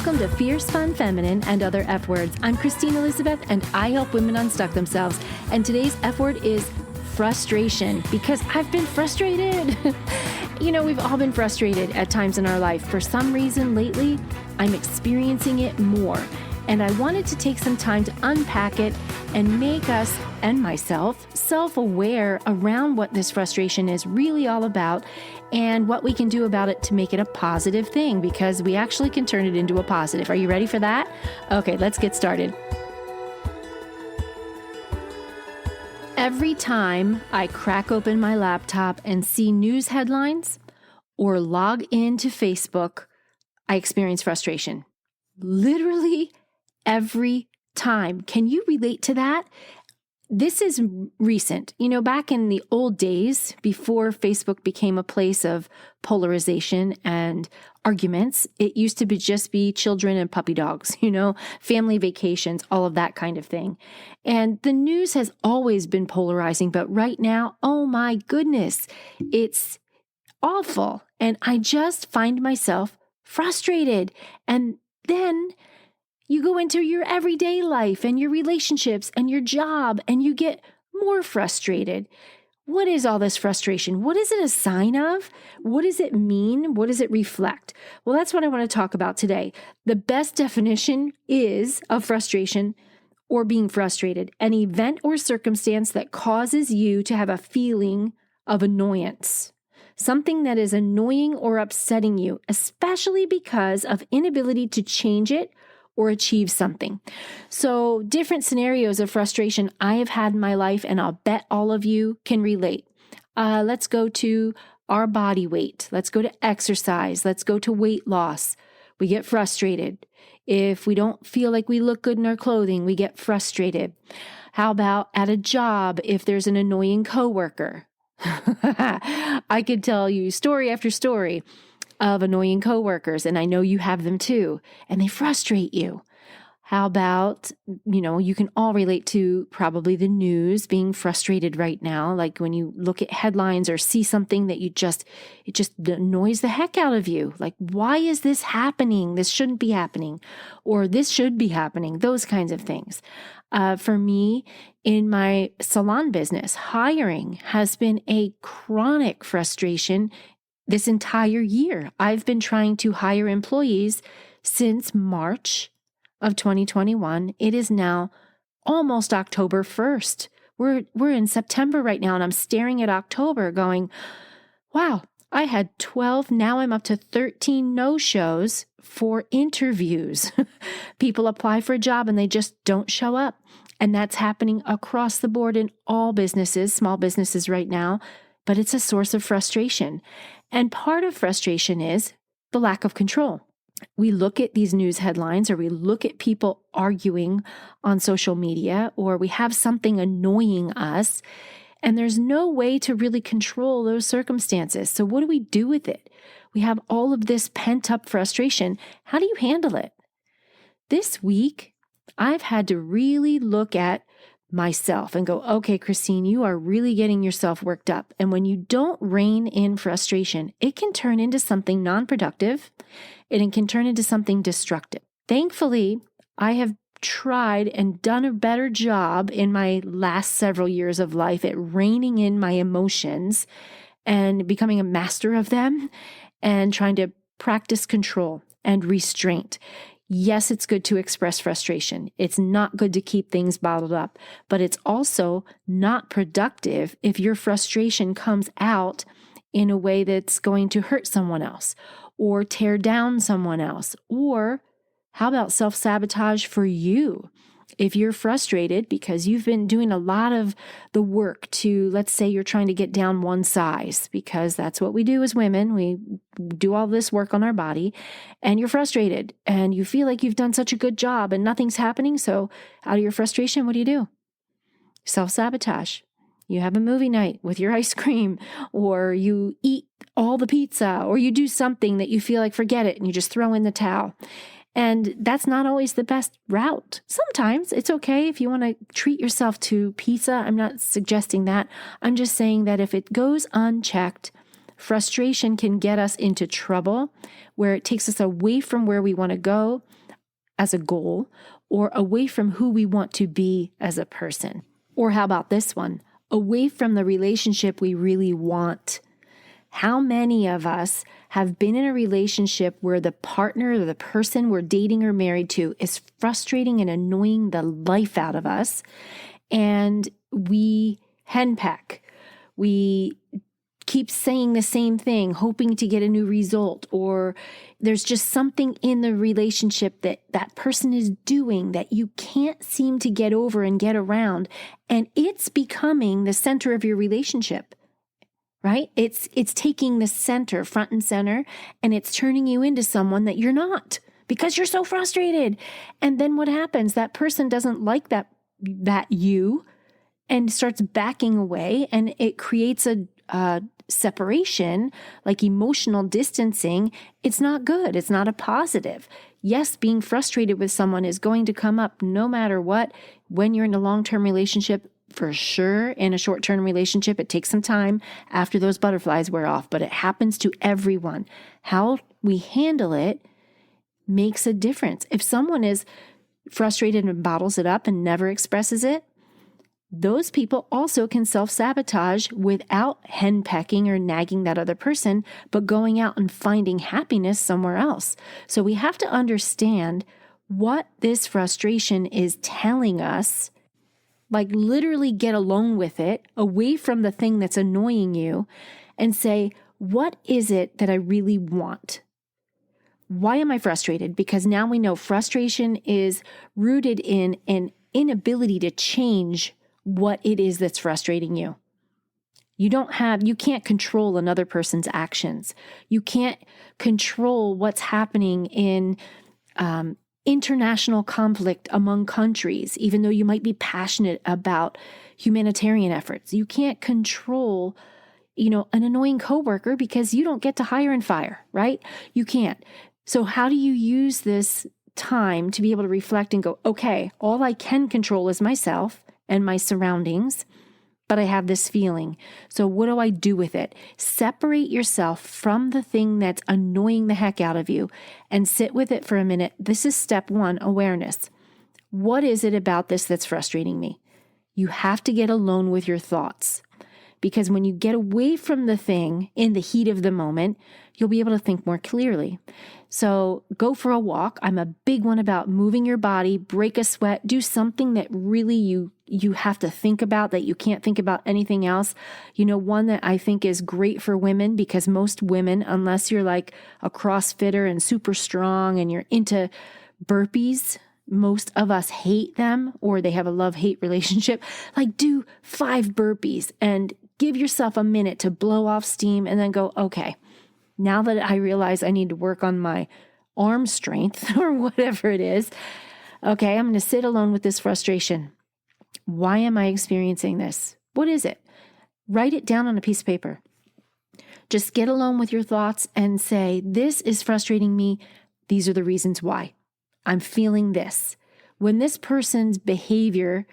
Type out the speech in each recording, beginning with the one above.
Welcome to Fierce, Fun, Feminine, and Other F Words. I'm Christine Elizabeth, and I help women unstuck themselves. And today's F word is frustration, because I've been frustrated. We've all been frustrated at times in our life. For some reason lately, I'm experiencing it more. And I wanted to take some time to unpack it and make us and myself self-aware around what this frustration is really all about and what we can do about it to make it a positive thing, because we actually can turn it into a positive. Are you ready for that? Okay, let's get started. Every time I crack open my laptop and see news headlines or log into Facebook, I experience frustration. Literally every time. Can you relate to that? This is recent. Back in the old days, before Facebook became a place of polarization and arguments, it used to just be children and puppy dogs, family vacations, all of that kind of thing. And the news has always been polarizing, but right now, oh my goodness, it's awful. And I just find myself frustrated. And then you go into your everyday life and your relationships and your job, and you get more frustrated. What is all this frustration? What is it a sign of? What does it mean? What does it reflect? Well, that's what I want to talk about today. The best definition of frustration or being frustrated, an event or circumstance that causes you to have a feeling of annoyance. Something that is annoying or upsetting you, especially because of inability to change it or achieve something. So different scenarios of frustration I have had in my life, and I'll bet all of you can relate. Let's go to our body weight. Let's go to exercise. Let's go to weight loss. We get frustrated. If we don't feel like we look good in our clothing, we get frustrated. How about at a job if there's an annoying coworker? I could tell you story after story of annoying coworkers, and I know you have them too, and they frustrate you. How about, you can all relate to probably the news, being frustrated right now. Like when you look at headlines or see something that it just annoys the heck out of you. Like, why is this happening? This shouldn't be happening, or this should be happening. Those kinds of things. For me, in my salon business, hiring has been a chronic frustration this entire year. I've been trying to hire employees since March of 2021. It is now almost October 1st. We're in September right now, and I'm staring at October going, wow, I had 12. Now I'm up to 13 no-shows for interviews. People apply for a job and they just don't show up. And that's happening across the board in all businesses, small businesses right now. But it's a source of frustration. And part of frustration is the lack of control. We look at these news headlines, or we look at people arguing on social media, or we have something annoying us, and there's no way to really control those circumstances. So what do we do with it? We have all of this pent-up frustration. How do you handle it? This week, I've had to really look at myself and go, okay, Christine, you are really getting yourself worked up. And when you don't rein in frustration, it can turn into something non-productive, and it can turn into something destructive. Thankfully, I have tried and done a better job in my last several years of life at reining in my emotions and becoming a master of them and trying to practice control and restraint. Yes, it's good to express frustration. It's not good to keep things bottled up, but it's also not productive if your frustration comes out in a way that's going to hurt someone else or tear down someone else. Or how about self-sabotage for you? If you're frustrated because you've been doing a lot of the work to, let's say you're trying to get down one size, because that's what we do as women. We do all this work on our body, and you're frustrated and you feel like you've done such a good job and nothing's happening. So out of your frustration, what do? Self-sabotage. You have a movie night with your ice cream, or you eat all the pizza, or you do something that you feel like forget it and you just throw in the towel. And that's not always the best route. Sometimes it's okay if you want to treat yourself to pizza. I'm not suggesting that. I'm just saying that if it goes unchecked frustration can get us into trouble where it takes us away from where we want to go as a goal or away from who we want to be as a person. Or how about this one? Away from the relationship we really want. How many of us have been in a relationship where the partner or the person we're dating or married to is frustrating and annoying the life out of us, and we henpeck? We keep saying the same thing, hoping to get a new result, or there's just something in the relationship that that person is doing that you can't seem to get over and get around, and it's becoming the center of your relationship. Right? It's taking the center, front and center, and it's turning you into someone that you're not because you're so frustrated. And then what happens? That person doesn't like that you and starts backing away, and it creates a separation, like emotional distancing. It's not good. It's not a positive. Yes, being frustrated with someone is going to come up no matter what when you're in a long-term relationship. For sure, in a short-term relationship, it takes some time after those butterflies wear off, but it happens to everyone. How we handle it makes a difference. If someone is frustrated and bottles it up and never expresses it, those people also can self-sabotage without henpecking or nagging that other person, but going out and finding happiness somewhere else. So we have to understand what this frustration is telling us. Like literally get alone with it, away from the thing that's annoying you, and say, what is it that I really want? Why am I frustrated? Because now we know frustration is rooted in an inability to change what it is that's frustrating you. You can't control another person's actions. You can't control what's happening in international conflict among countries, even though you might be passionate about humanitarian efforts. You can't control, an annoying coworker because you don't get to hire and fire, right? You can't. So how do you use this time to be able to reflect and go, okay, all I can control is myself and my surroundings, but I have this feeling. So what do I do with it? Separate yourself from the thing that's annoying the heck out of you and sit with it for a minute. This is step one, awareness. What is it about this that's frustrating me? You have to get alone with your thoughts, because when you get away from the thing in the heat of the moment, you'll be able to think more clearly. So go for a walk. I'm a big one about moving your body, break a sweat, do something that really you have to think about, that you can't think about anything else. One that I think is great for women, because most women, unless you're like a CrossFitter and super strong and you're into burpees, most of us hate them, or they have a love-hate relationship. Like, do 5 burpees and give yourself a minute to blow off steam and then go, okay, now that I realize I need to work on my arm strength or whatever it is, okay, I'm going to sit alone with this frustration. Why am I experiencing this? What is it? Write it down on a piece of paper. Just get alone with your thoughts and say, this is frustrating me. These are the reasons why. I'm feeling this. When this person's behavior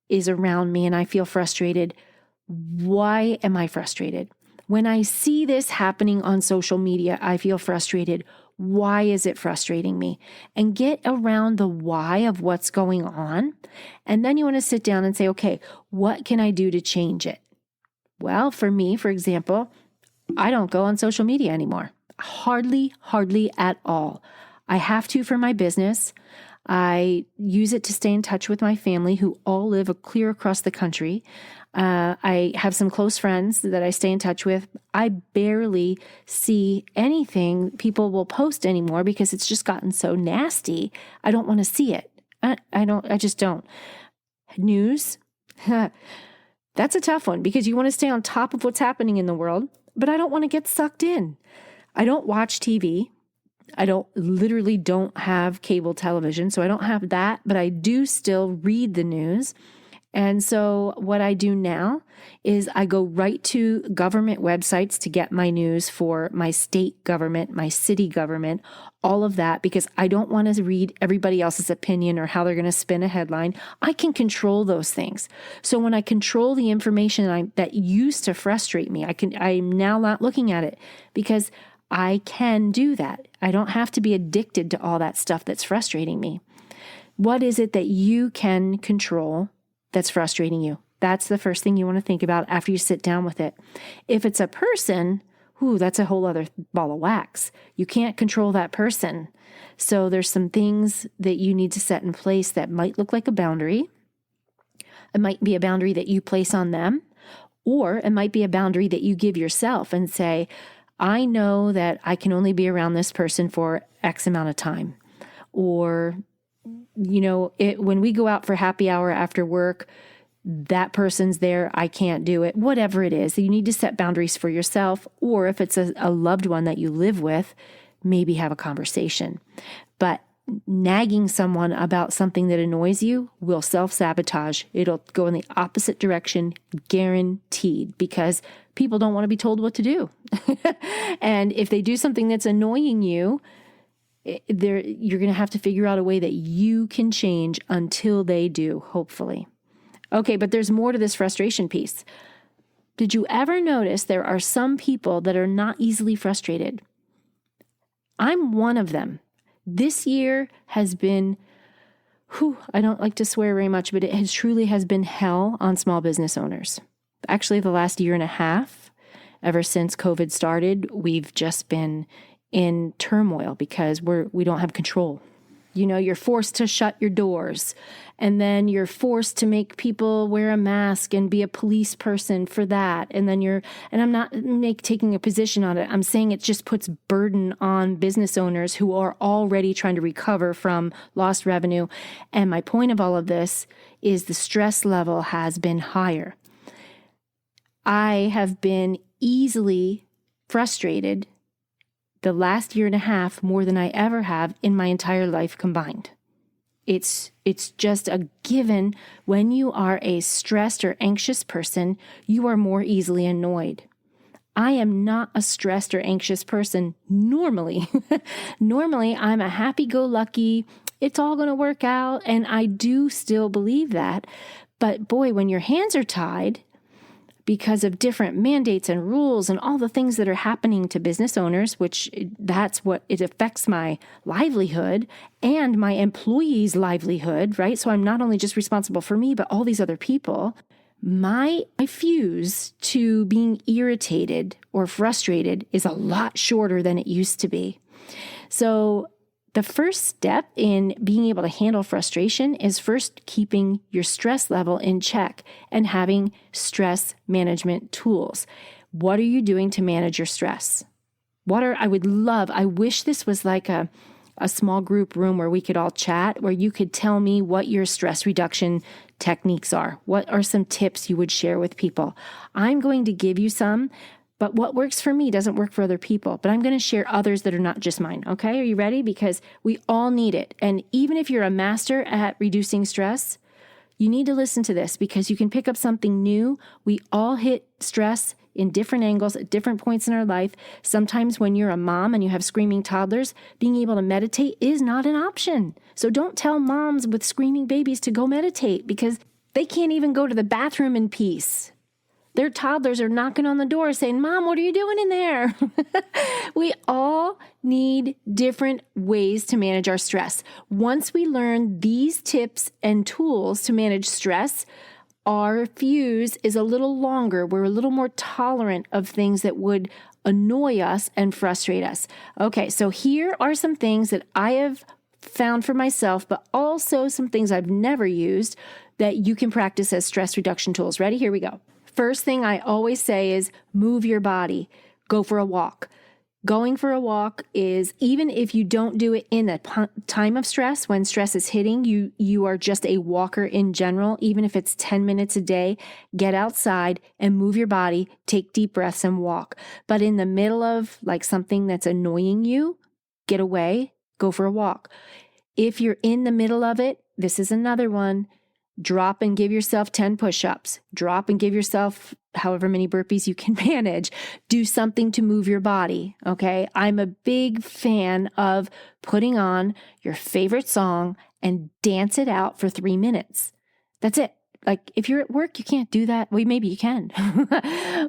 is around me and I feel frustrated, why am I frustrated? When I see this happening on social media, I feel frustrated. Why is it frustrating me? And get around the why of what's going on. And then you want to sit down and say, okay, what can I do to change it? Well, for me, for example, I don't go on social media anymore. Hardly at all. I have to for my business. I use it to stay in touch with my family, who all live clear across the country. I have some close friends that I stay in touch with. I barely see anything people will post anymore because it's just gotten so nasty. I don't want to see it. I just don't. News. That's a tough one, because you want to stay on top of what's happening in the world, but I don't want to get sucked in. I don't watch TV. I literally don't have cable television, so I don't have that, but I do still read the news. And so what I do now is I go right to government websites to get my news for my state government, my city government, all of that, because I don't want to read everybody else's opinion or how they're going to spin a headline. I can control those things. So when I control the information that used to frustrate me, I'm now not looking at it because I can do that. I don't have to be addicted to all that stuff that's frustrating me. What is it that you can control that's frustrating you? That's the first thing you want to think about after you sit down with it. If it's a person, that's a whole other ball of wax. You can't control that person. So there's some things that you need to set in place that might look like a boundary. It might be a boundary that you place on them, or it might be a boundary that you give yourself and say, I know that I can only be around this person for X amount of time. Or, when we go out for happy hour after work, that person's there, I can't do it. Whatever it is, you need to set boundaries for yourself. Or if it's a loved one that you live with, maybe have a conversation. But nagging someone about something that annoys you will self-sabotage. It'll go in the opposite direction, guaranteed, because people don't want to be told what to do. And if they do something that's annoying you, you're going to have to figure out a way that you can change until they do, hopefully. Okay, but there's more to this frustration piece. Did you ever notice there are some people that are not easily frustrated? I'm one of them. This year has been, I don't like to swear very much, but it truly has been hell on small business owners. Actually, the last year and a half, ever since COVID started, we've just been in turmoil because we don't have control. You're forced to shut your doors, and then you're forced to make people wear a mask and be a police person for that. And then and I'm not taking a position on it. I'm saying it just puts burden on business owners who are already trying to recover from lost revenue. And my point of all of this is the stress level has been higher. I have been easily frustrated the last year and a half more than I ever have in my entire life combined. It's just a given. When you are a stressed or anxious person, you are more easily annoyed. I am not a stressed or anxious person normally. Normally, I'm a happy-go-lucky, it's all going to work out, and I do still believe that. But boy, when your hands are tied, because of different mandates and rules and all the things that are happening to business owners, which it affects my livelihood and my employees' livelihood, right? So I'm not only just responsible for me, but all these other people. My fuse to being irritated or frustrated is a lot shorter than it used to be. So the first step in being able to handle frustration is first keeping your stress level in check and having stress management tools. What are you doing to manage your stress? I wish this was like a small group room where we could all chat, where you could tell me what your stress reduction techniques are. What are some tips you would share with people? I'm going to give you some. But what works for me doesn't work for other people. But I'm going to share others that are not just mine. Okay, are you ready? Because we all need it. And even if you're a master at reducing stress, you need to listen to this because you can pick up something new. We all hit stress in different angles at different points in our life. Sometimes when you're a mom and you have screaming toddlers, being able to meditate is not an option. So don't tell moms with screaming babies to go meditate because they can't even go to the bathroom in peace. Their toddlers are knocking on the door saying, Mom, what are you doing in there? We all need different ways to manage our stress. Once we learn these tips and tools to manage stress, our fuse is a little longer. We're a little more tolerant of things that would annoy us and frustrate us. Okay, so here are some things that I have found for myself, but also some things I've never used that you can practice as stress reduction tools. Ready? Here we go. First thing I always say is move your body. Go for a walk. Going for a walk is, even if you don't do it in a time of stress, when stress is hitting, you are just a walker in general, even if it's 10 minutes a day, get outside and move your body, take deep breaths and walk. But in the middle of like something that's annoying you, get away, go for a walk. If you're in the middle of it, this is another one. Drop and give yourself 10 push-ups. Drop and give yourself however many burpees you can manage. Do something to move your body, okay? I'm a big fan of putting on your favorite song and dance it out for 3 minutes. That's it. Like if you're at work, you can't do that. Well, maybe you can.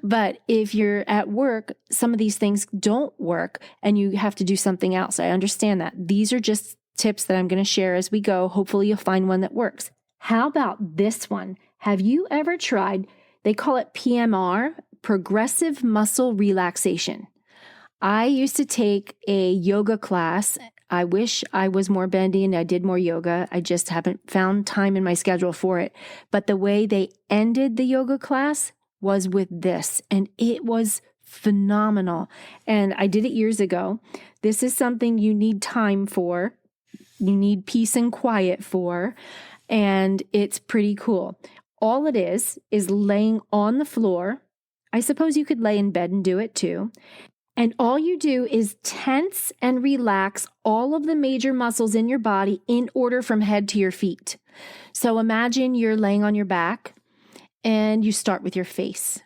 But if you're at work, some of these things don't work and you have to do something else. I understand that. These are just tips that I'm going to share as we go. Hopefully you'll find one that works. How about this one? Have you ever tried, they call it PMR, progressive muscle relaxation. I used to take a yoga class. I wish I was more bendy and I did more yoga. I just haven't found time in my schedule for it. But the way they ended the yoga class was with this, and it was phenomenal. And I did it years ago. This is something you need time for. You need peace and quiet for. And it's pretty cool. All it is laying on the floor. I suppose you could lay in bed and do it too. And all you do is tense and relax all of the major muscles in your body in order from head to your feet. So imagine you're laying on your back and you start with your face.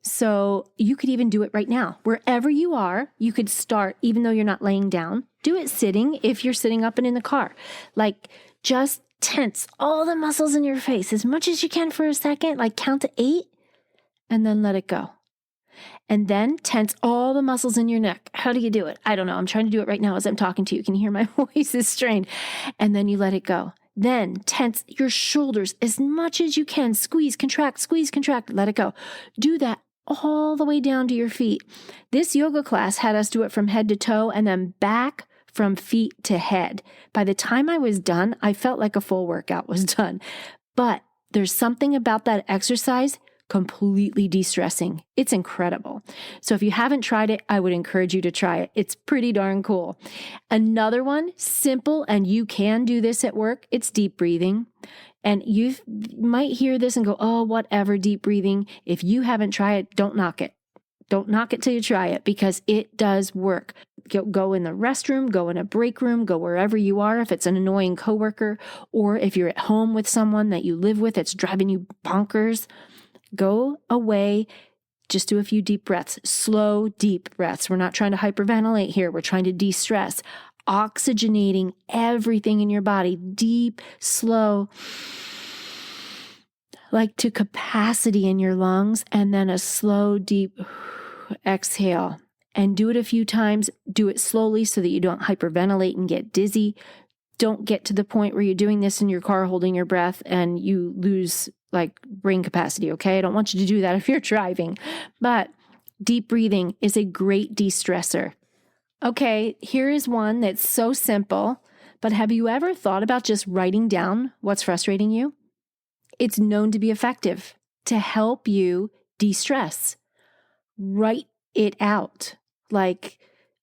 So you could even do it right now. Wherever you are, you could start, even though you're not laying down. Do it sitting if you're sitting up and in the car. Like just tense all the muscles in your face as much as you can for a second, like count to 8 and then let it go. And then tense all the muscles in your neck. How do you do it? I don't know. I'm trying to do it right now as I'm talking to you. Can you hear my voice is strained? And then you let it go. Then tense your shoulders as much as you can. Squeeze, contract, let it go. Do that all the way down to your feet. This yoga class had us do it from head to toe and then back from feet to head. By the time I was done, I felt like a full workout was done. But there's something about that exercise completely de-stressing. It's incredible. So if you haven't tried it, I would encourage you to try it. It's pretty darn cool. Another one, simple, and you can do this at work. It's deep breathing. And you might hear this and go, oh, whatever, deep breathing. If you haven't tried it, don't knock it. Don't knock it till you try it because it does work. Go in the restroom, go in a break room, go wherever you are. If it's an annoying coworker, or if you're at home with someone that you live with that's driving you bonkers, go away. Just do a few deep breaths, slow, deep breaths. We're not trying to hyperventilate here. We're trying to de-stress, oxygenating everything in your body, deep, slow, like to capacity in your lungs, and then a slow, deep exhale. And do it a few times. Do it slowly so that you don't hyperventilate and get dizzy. Don't get to the point where you're doing this in your car holding your breath and you lose like brain capacity, okay? I don't want you to do that if you're driving. But deep breathing is a great de-stressor. Okay, here is one that's so simple, but have you ever thought about just writing down what's frustrating you? It's known to be effective to help you de-stress. Write it out, like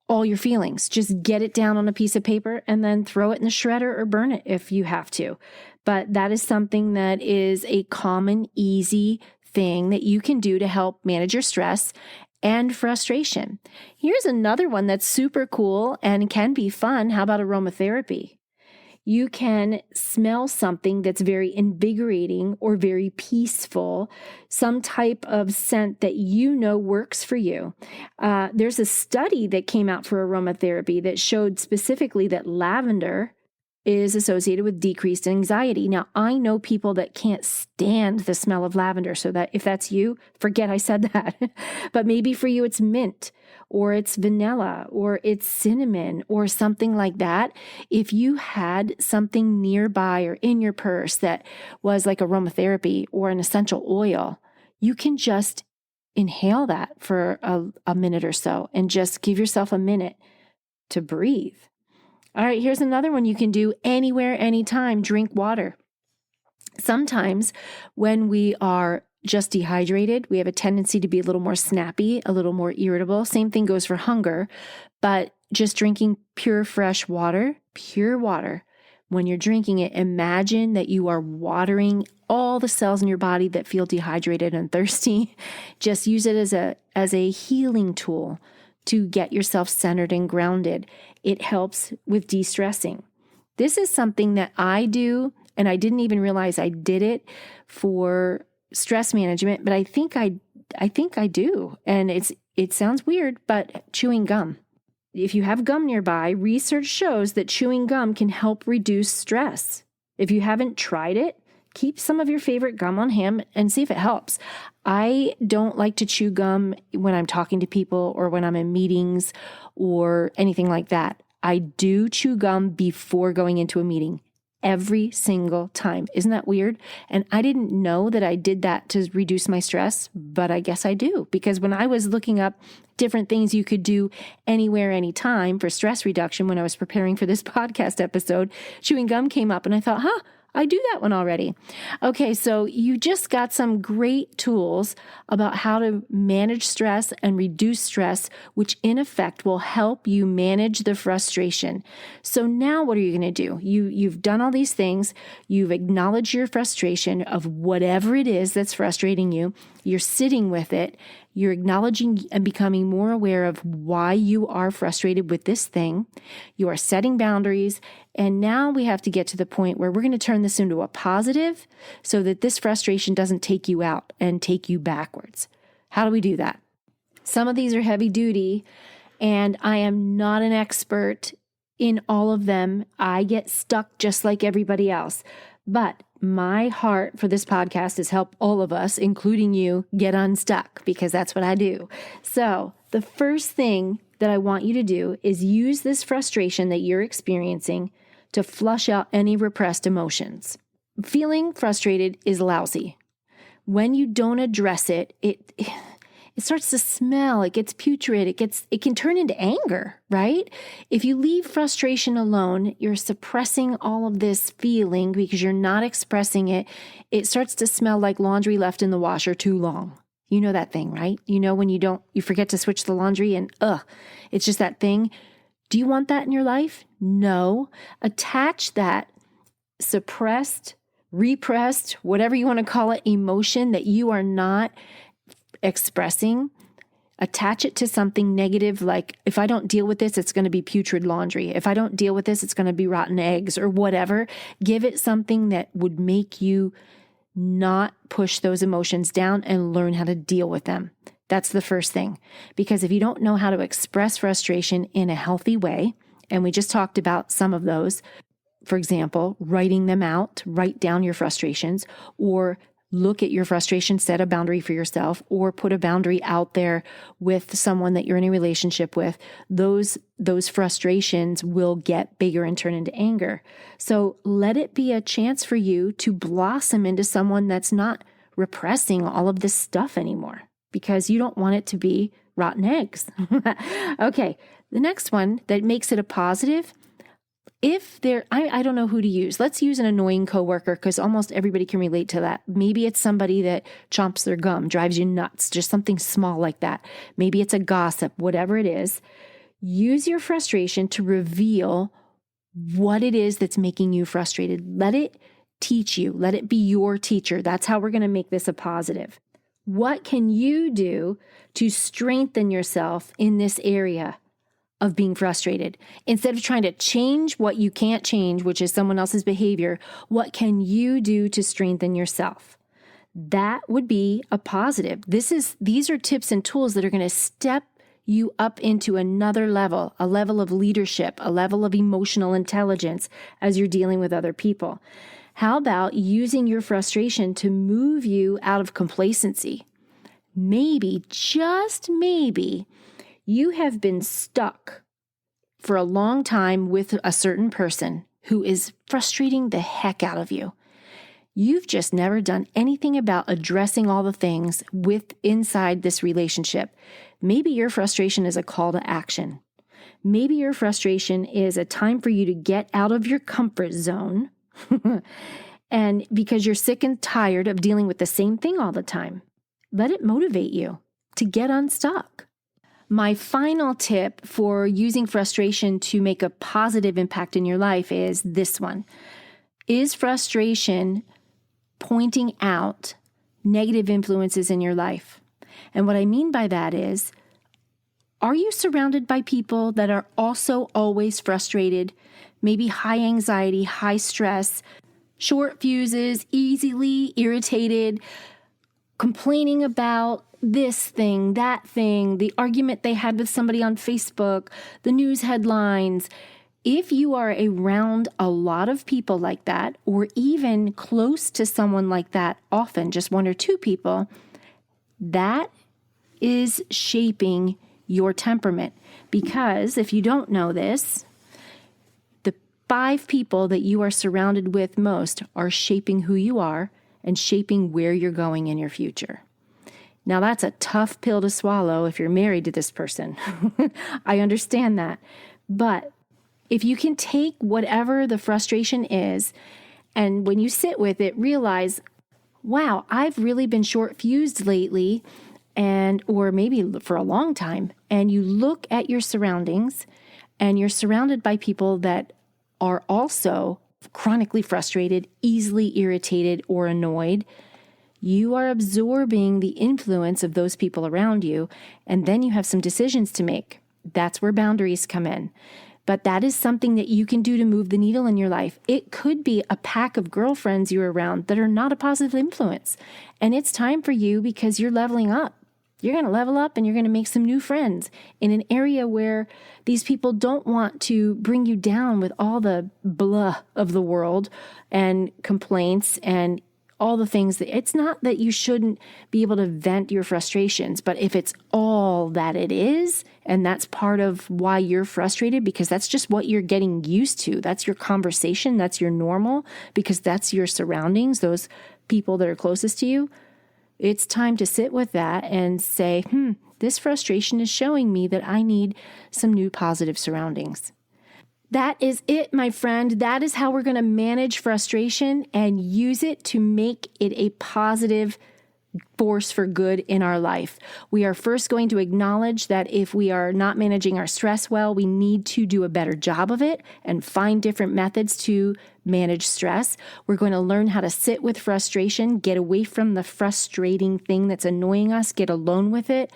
all your feelings. Just get it down on a piece of paper and then throw it in the shredder or burn it if you have to. But that is something that is a common, easy thing that you can do to help manage your stress and frustration. Here's another one that's super cool and can be fun. How about aromatherapy? You can smell something that's very invigorating or very peaceful, some type of scent that you know works for you. There's a study that came out for aromatherapy that showed specifically that lavender is associated with decreased anxiety. Now, I know people that can't stand the smell of lavender, so that if that's you, forget I said that. But maybe for you, it's mint, or it's vanilla, or it's cinnamon, or something like that. If you had something nearby or in your purse that was like aromatherapy or an essential oil, you can just inhale that for a minute or so and just give yourself a minute to breathe. All right, here's another one you can do anywhere, anytime. Drink water. Sometimes when we are just dehydrated, we have a tendency to be a little more snappy, a little more irritable. Same thing goes for hunger, but just drinking pure, fresh water, pure water. When you're drinking it, imagine that you are watering all the cells in your body that feel dehydrated and thirsty. Just use it as a healing tool to get yourself centered and grounded. It helps with de-stressing. This is something that I do. And I didn't even realize I did it for stress management, but I think I do. And it sounds weird, but chewing gum. If you have gum nearby, research shows that chewing gum can help reduce stress. If you haven't tried it, keep some of your favorite gum on hand and see if it helps. I don't like to chew gum when I'm talking to people or when I'm in meetings or anything like that. I do chew gum before going into a meeting every single time. Isn't that weird? And I didn't know that I did that to reduce my stress, but I guess I do. Because when I was looking up different things you could do anywhere, anytime for stress reduction, when I was preparing for this podcast episode, chewing gum came up and I thought, I do that one already. Okay, so you just got some great tools about how to manage stress and reduce stress, which in effect will help you manage the frustration. So now what are you going to do? You've done all these things. You've acknowledged your frustration of whatever it is that's frustrating you. You're sitting with it. You're acknowledging and becoming more aware of why you are frustrated with this thing. You are setting boundaries. And now we have to get to the point where we're going to turn this into a positive so that this frustration doesn't take you out and take you backwards. How do we do that? Some of these are heavy duty, and I am not an expert in all of them. I get stuck just like everybody else. But my heart for this podcast is help all of us, including you, get unstuck, because that's what I do. So the first thing that I want you to do is use this frustration that you're experiencing to flush out any repressed emotions. Feeling frustrated is lousy. When you don't address it, it starts to smell, it gets putrid, it can turn into anger, right? If you leave frustration alone, you're suppressing all of this feeling because you're not expressing it. It starts to smell like laundry left in the washer too long. You know that thing, right? You know when you forget to switch the laundry and it's just that thing. Do you want that in your life? No. Attach that suppressed, repressed, whatever you want to call it, emotion that you are not expressing, attach it to something negative, like if I don't deal with this, it's going to be putrid laundry. If I don't deal with this, it's going to be rotten eggs or whatever. Give it something that would make you not push those emotions down and learn how to deal with them. That's the first thing. Because if you don't know how to express frustration in a healthy way, and we just talked about some of those, for example, writing them out, write down your frustrations, or look at your frustration, set a boundary for yourself, or put a boundary out there with someone that you're in a relationship with, those frustrations will get bigger and turn into anger. So let it be a chance for you to blossom into someone that's not repressing all of this stuff anymore, because you don't want it to be rotten eggs. Okay, the next one that makes it a positive, I don't know who to use. Let's use an annoying coworker because almost everybody can relate to that. Maybe it's somebody that chomps their gum, drives you nuts, just something small like that. Maybe it's a gossip, whatever it is. Use your frustration to reveal what it is that's making you frustrated. Let it teach you. Let it be your teacher. That's how we're going to make this a positive. What can you do to strengthen yourself in this area of being frustrated? Instead of trying to change what you can't change, which is someone else's behavior, what can you do to strengthen yourself? That would be a positive. These are tips and tools that are going to step you up into another level, a level of leadership, a level of emotional intelligence as you're dealing with other people. How about using your frustration to move you out of complacency? Maybe, just maybe, you have been stuck for a long time with a certain person who is frustrating the heck out of you. You've just never done anything about addressing all the things inside this relationship. Maybe your frustration is a call to action. Maybe your frustration is a time for you to get out of your comfort zone and because you're sick and tired of dealing with the same thing all the time. Let it motivate you to get unstuck. My final tip for using frustration to make a positive impact in your life is this one. Is frustration pointing out negative influences in your life? And what I mean by that is, are you surrounded by people that are also always frustrated, maybe high anxiety, high stress, short fuses, easily irritated, complaining about this thing, that thing, the argument they had with somebody on Facebook, the news headlines. If you are around a lot of people like that, or even close to someone like that, often just one or two people, that is shaping your temperament. Because if you don't know this, the 5 people that you are surrounded with most are shaping who you are and shaping where you're going in your future. Now, that's a tough pill to swallow if you're married to this person. I understand that. But if you can take whatever the frustration is, and when you sit with it, realize, wow, I've really been short-fused lately, or maybe for a long time, and you look at your surroundings, and you're surrounded by people that are also chronically frustrated, easily irritated, or annoyed, you are absorbing the influence of those people around you, and then you have some decisions to make. That's where boundaries come in. But that is something that you can do to move the needle in your life. It could be a pack of girlfriends you're around that are not a positive influence. And it's time for you, because you're leveling up. You're going to level up and you're going to make some new friends in an area where these people don't want to bring you down with all the blah of the world and complaints and all the things that it's not that you shouldn't be able to vent your frustrations, but if it's all that it is, and that's part of why you're frustrated, because that's just what you're getting used to. That's your conversation. That's your normal, because that's your surroundings, those people that are closest to you. It's time to sit with that and say, this frustration is showing me that I need some new positive surroundings. That is it, my friend. That is how we're going to manage frustration and use it to make it a positive force for good in our life. We are first going to acknowledge that if we are not managing our stress well, we need to do a better job of it and find different methods to manage stress. We're going to learn how to sit with frustration, get away from the frustrating thing that's annoying us, get alone with it.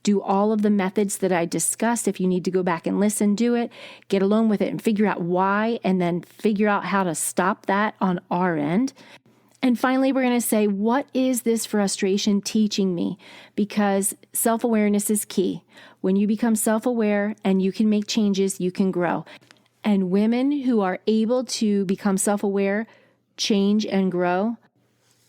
Do all of the methods that I discussed. If you need to go back and listen, do it. Get alone with it and figure out why, and then figure out how to stop that on our end. And finally, we're going to say, what is this frustration teaching me? Because self-awareness is key. When you become self-aware and you can make changes, you can grow. And women who are able to become self-aware, change, and grow,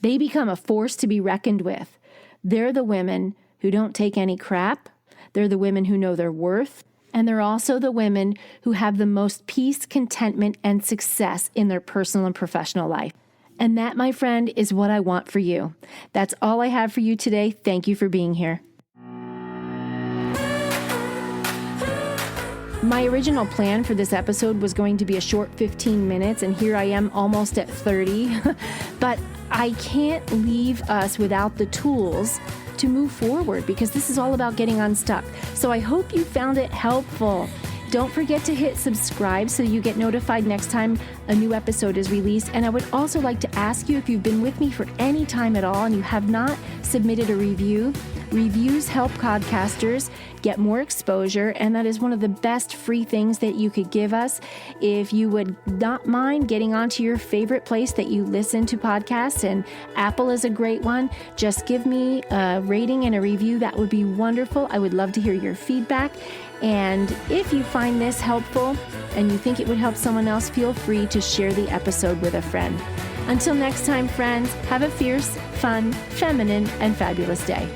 they become a force to be reckoned with. They're the women who don't take any crap. They're the women who know their worth. And they're also the women who have the most peace, contentment, and success in their personal and professional life. And that, my friend, is what I want for you. That's all I have for you today. Thank you for being here. My original plan for this episode was going to be a short 15 minutes, and here I am almost at 30. But I can't leave us without the tools to move forward, because this is all about getting unstuck. So I hope you found it helpful. Don't forget to hit subscribe so you get notified next time a new episode is released. And I would also like to ask you, if you've been with me for any time at all and you have not submitted a review, reviews help podcasters get more exposure, and that is one of the best free things that you could give us. If you would not mind getting onto your favorite place that you listen to podcasts, and Apple is a great one, just give me a rating and a review. That would be wonderful. I would love to hear your feedback. And if you find this helpful and you think it would help someone else, feel free to share the episode with a friend. Until next time, friends, have a fierce, fun, feminine, and fabulous day.